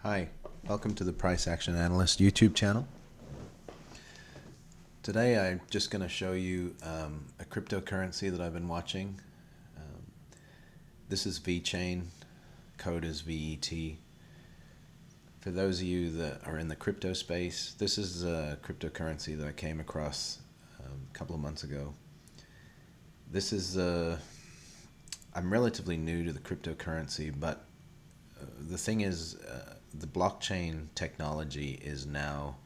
Hi, welcome to the Price Action Analyst YouTube channel. Today I'm just going to show you a cryptocurrency that I've been watching. This is Vechain, code is VET. For those of you that are in the crypto space, this is a cryptocurrency that I came across a couple of months ago. This is, I'm relatively new to the cryptocurrency, but the thing is, the blockchain technology is now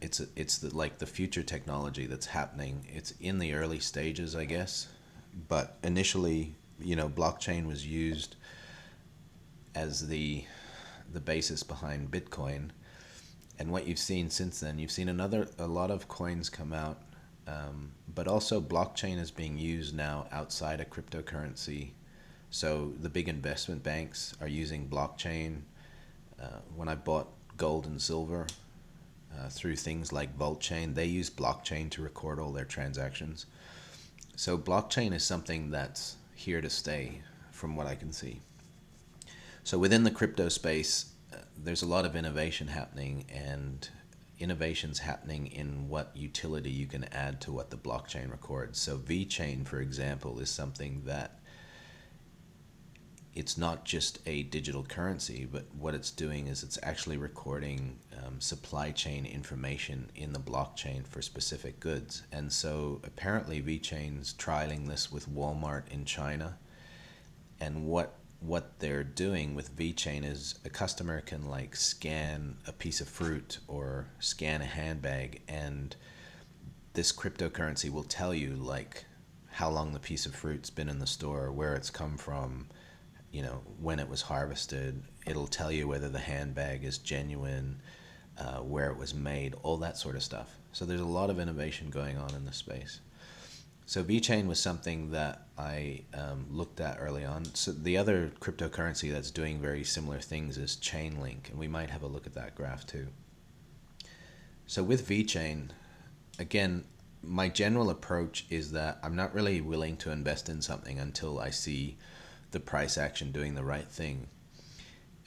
it's like the future technology that's happening. It's in the early stages, I guess, but initially, blockchain was used as the basis behind Bitcoin, and what you've seen since then, you've seen a lot of coins come out, but also blockchain is being used now outside of cryptocurrency. So the big investment banks are using blockchain. When I bought gold and silver through things like Vechain, they use blockchain to record all their transactions. So blockchain is something that's here to stay from what I can see. So within the crypto space, there's a lot of innovation happening, and innovations happening in what utility you can add to what the blockchain records. So Vechain, for example, is something that it's not just a digital currency, but what it's doing is it's actually recording supply chain information in the blockchain for specific goods. And so apparently Vechain's trialing this with Walmart in China. And what they're doing with Vechain is a customer can like scan a piece of fruit or scan a handbag, and this cryptocurrency will tell you like how long the piece of fruit's been in the store, where it's come from, when it was harvested. It'll tell you whether the handbag is genuine, where it was made, all that sort of stuff. So there's a lot of innovation going on in this space. So Vechain was something that I looked at early on. So the other cryptocurrency that's doing very similar things is Chainlink, and we might have a look at that graph too. So with Vechain, again, my general approach is that I'm not really willing to invest in something until I see the price action doing the right thing.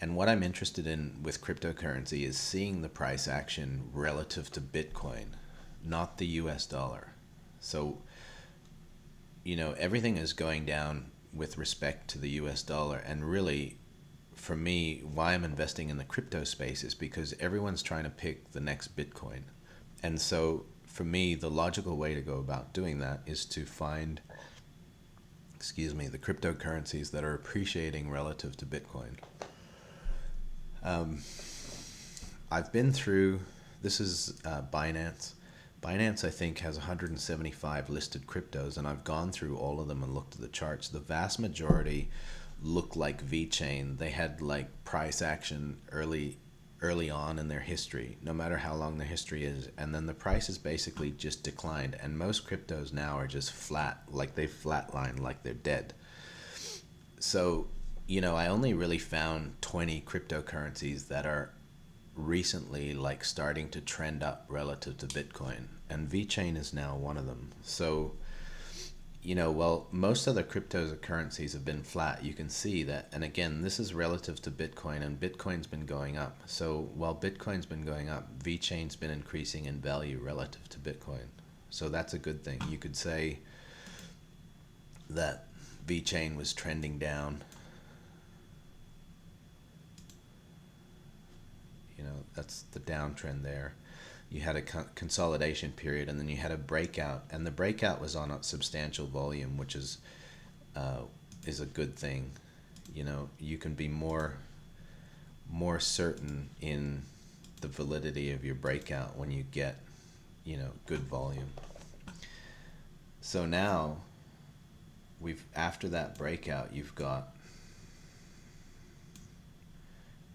And what I'm interested in with cryptocurrency is seeing the price action relative to Bitcoin, not the US dollar. So, everything is going down with respect to the US dollar. And really, for me, why I'm investing in the crypto space is because everyone's trying to pick the next Bitcoin. And so for me, the logical way to go about doing that is to find the cryptocurrencies that are appreciating relative to Bitcoin. I've been through, this is Binance. Binance, I think, has 175 listed cryptos, and I've gone through all of them and looked at the charts. The vast majority look like Vechain. They had like price action early on in their history, no matter how long the history is, and then the prices basically just declined, and most cryptos now are just flat, like they flatline, like they're dead. So I only really found 20 cryptocurrencies that are recently like starting to trend up relative to Bitcoin, and Vechain is now one of them. So most other cryptocurrencies have been flat. You can see that. And again, this is relative to Bitcoin, and Bitcoin's been going up. So while Bitcoin's been going up, Vechain's been increasing in value relative to Bitcoin. So that's a good thing. You could say that Vechain was trending down. That's the downtrend there. You had a consolidation period, and then you had a breakout, and the breakout was on a substantial volume, which is a good thing. You can be more certain in the validity of your breakout when you get good volume. So now after that breakout, you've got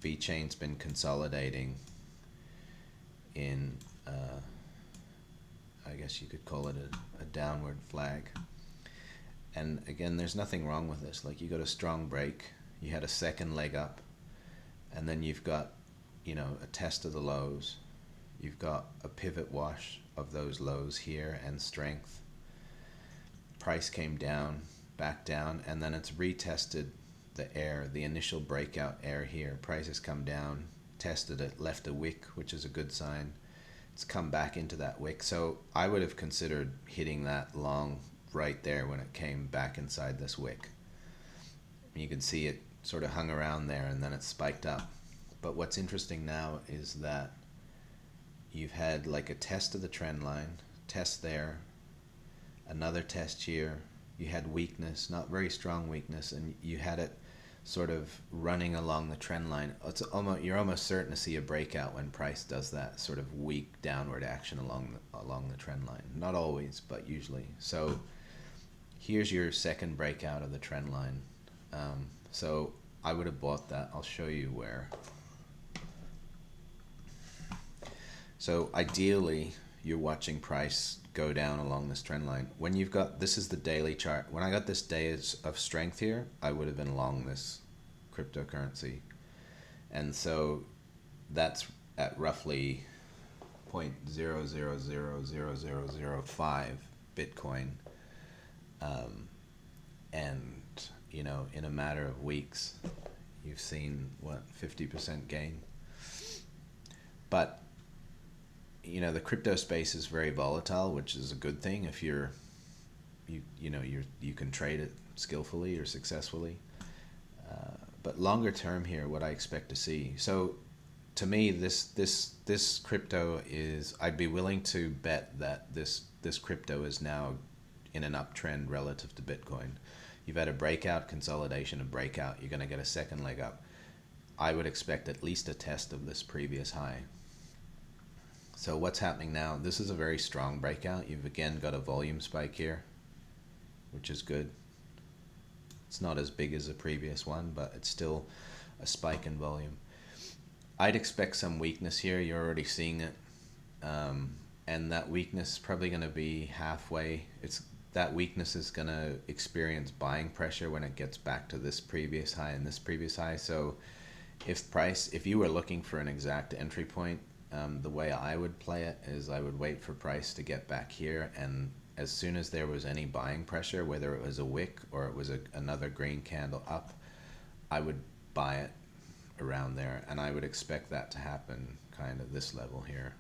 Vechain's been consolidating in I guess you could call it a downward flag. And again, there's nothing wrong with this. Like, you got a strong break, you had a second leg up, and then you've got a test of the lows, you've got a pivot wash of those lows here and strength. Price came down, back down, and then it's retested the initial breakout air here. Price has come down, tested it, left a wick, which is a good sign. It's come back into that wick. So I would have considered hitting that long right there when it came back inside this wick. You can see it sort of hung around there and then it spiked up. But what's interesting now is that you've had like a test of the trend line, test there, another test here. You had weakness, not very strong weakness, and you had it sort of running along the trend line. You're almost certain to see a breakout when price does that sort of weak downward action along the trend line. Not always, but usually. So here's your second breakout of the trend line. So I would have bought that. I'll show you where. So ideally, you're watching price go down along this trend line. When you've got, this is the daily chart. When I got this day of strength here, I would have been long this cryptocurrency. And so that's at roughly 0.000005 Bitcoin. And, you know, in a matter of weeks, you've seen, what, 50% gain? But you know, the crypto space is very volatile, which is a good thing if you can trade it skillfully or successfully. But longer term here, what I expect to see. So to me, this crypto is, I'd be willing to bet that this crypto is now in an uptrend relative to Bitcoin. You've had a breakout, consolidation, a breakout. You're going to get a second leg up. I would expect at least a test of this previous high. So what's happening now? This is a very strong breakout. You've again got a volume spike here, which is good. It's not as big as the previous one, but it's still a spike in volume. I'd expect some weakness here. You're already seeing it. And that weakness is probably going to be halfway. That weakness is going to experience buying pressure when it gets back to this previous high and this previous high. So if you were looking for an exact entry point, the way I would play it is I would wait for price to get back here, and as soon as there was any buying pressure, whether it was a wick or it was another green candle up, I would buy it around there, and I would expect that to happen kind of this level here.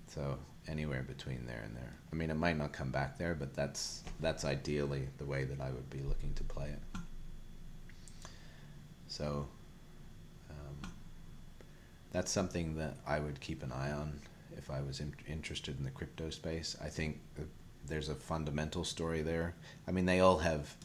So anywhere between there and there. I mean, it might not come back there, but that's ideally the way that I would be looking to play it. So that's something that I would keep an eye on if I was interested in the crypto space. I think there's a fundamental story there. I mean, they all have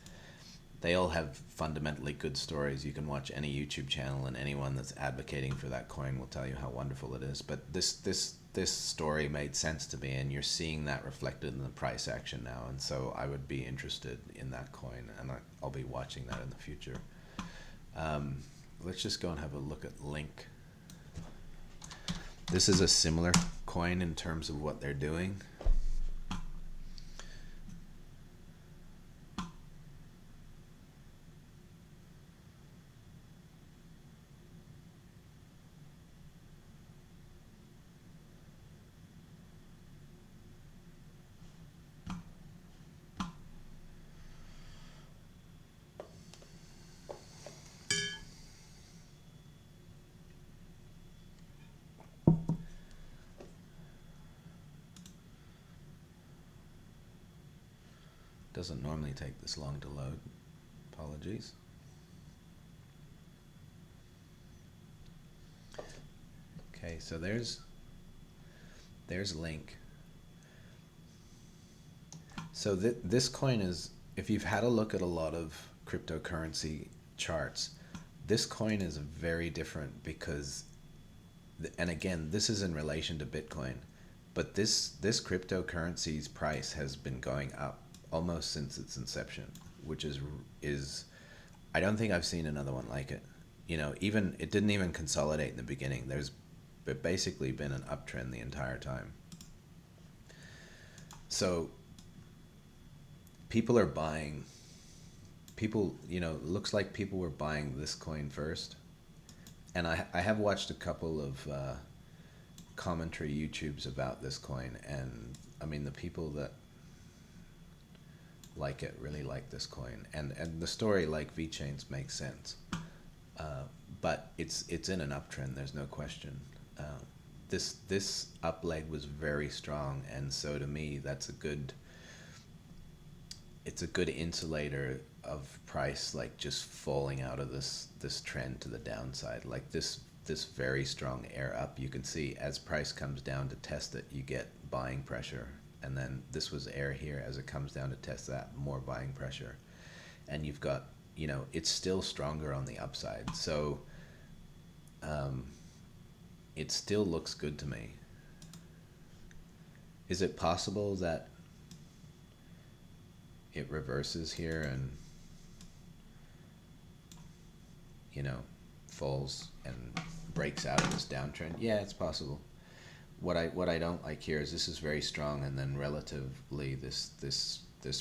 fundamentally good stories. You can watch any YouTube channel, and anyone that's advocating for that coin will tell you how wonderful it is. But this story made sense to me, and you're seeing that reflected in the price action now. And so I would be interested in that coin, and I'll be watching that in the future. Let's just go and have a look at Link. This is a similar coin in terms of what they're doing. Doesn't normally take this long to load. Apologies. Okay, so there's Link. So this coin is, if you've had a look at a lot of cryptocurrency charts, this coin is very different because, and again, this is in relation to Bitcoin, but this cryptocurrency's price has been going up almost since its inception, which is I don't think I've seen another one like it. You know, even it didn't even consolidate in the beginning. There's basically been an uptrend the entire time. So people are buying. It looks like people were buying this coin first, And I have watched a couple of commentary YouTubes about this coin, and I mean the people that like it really like this coin, and the story like Vechain's makes sense, but it's in an uptrend. There's no question. This up leg was very strong, and so to me that's a good. It's a good insulator of price, like just falling out of this trend to the downside. Like this very strong air up, you can see as price comes down to test it, you get buying pressure, and then this was air here. As it comes down to test that, more buying pressure, and you've got, you know, it's still stronger on the upside. So it still looks good to me. Is it possible that it reverses here and, you know, falls and breaks out of this downtrend? Yeah, it's possible. What I don't like here is this is very strong, and then relatively this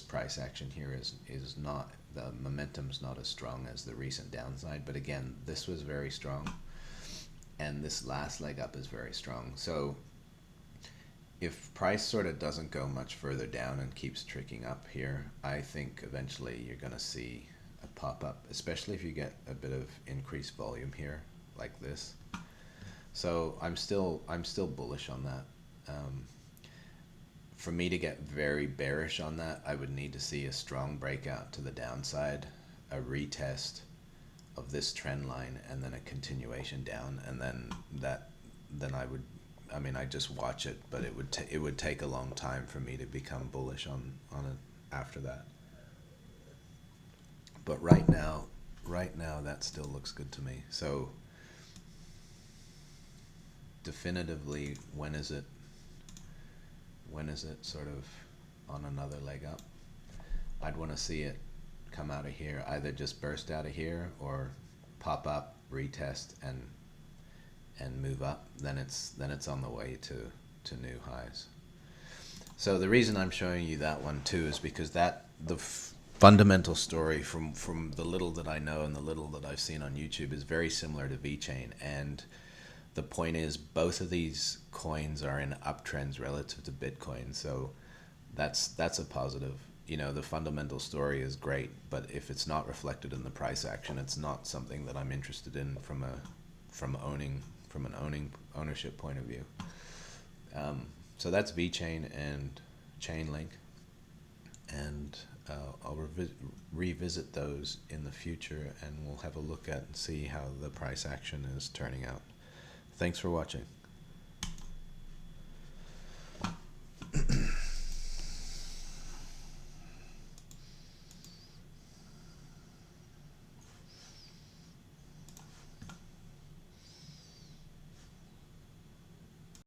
price action here is not, the momentum's not as strong as the recent downside. But again, this was very strong, and this last leg up is very strong. So if price sort of doesn't go much further down and keeps tricking up here, I think eventually you're going to see a pop up, especially if you get a bit of increased volume here like this. So I'm still bullish on that. For me to get very bearish on that, I would need to see a strong breakout to the downside, a retest of this trend line, and then a continuation down, and then I would, I mean, I just watch it, but it would take a long time for me to become bullish on it after that. But right now that still looks good to me. So definitively, when is it sort of on another leg up? I'd want to see it come out of here, either just burst out of here or pop up, retest, and move up. Then it's on the way to new highs. So the reason I'm showing you that one too is because that the fundamental story from the little that I know and the little that I've seen on YouTube is very similar to Vechain. And the point is, both of these coins are in uptrends relative to Bitcoin, so that's a positive. You know, the fundamental story is great, but if it's not reflected in the price action, it's not something that I'm interested in from an ownership point of view. So that's Vechain and Chainlink, and I'll revisit those in the future, and we'll have a look at and see how the price action is turning out. Thanks for watching.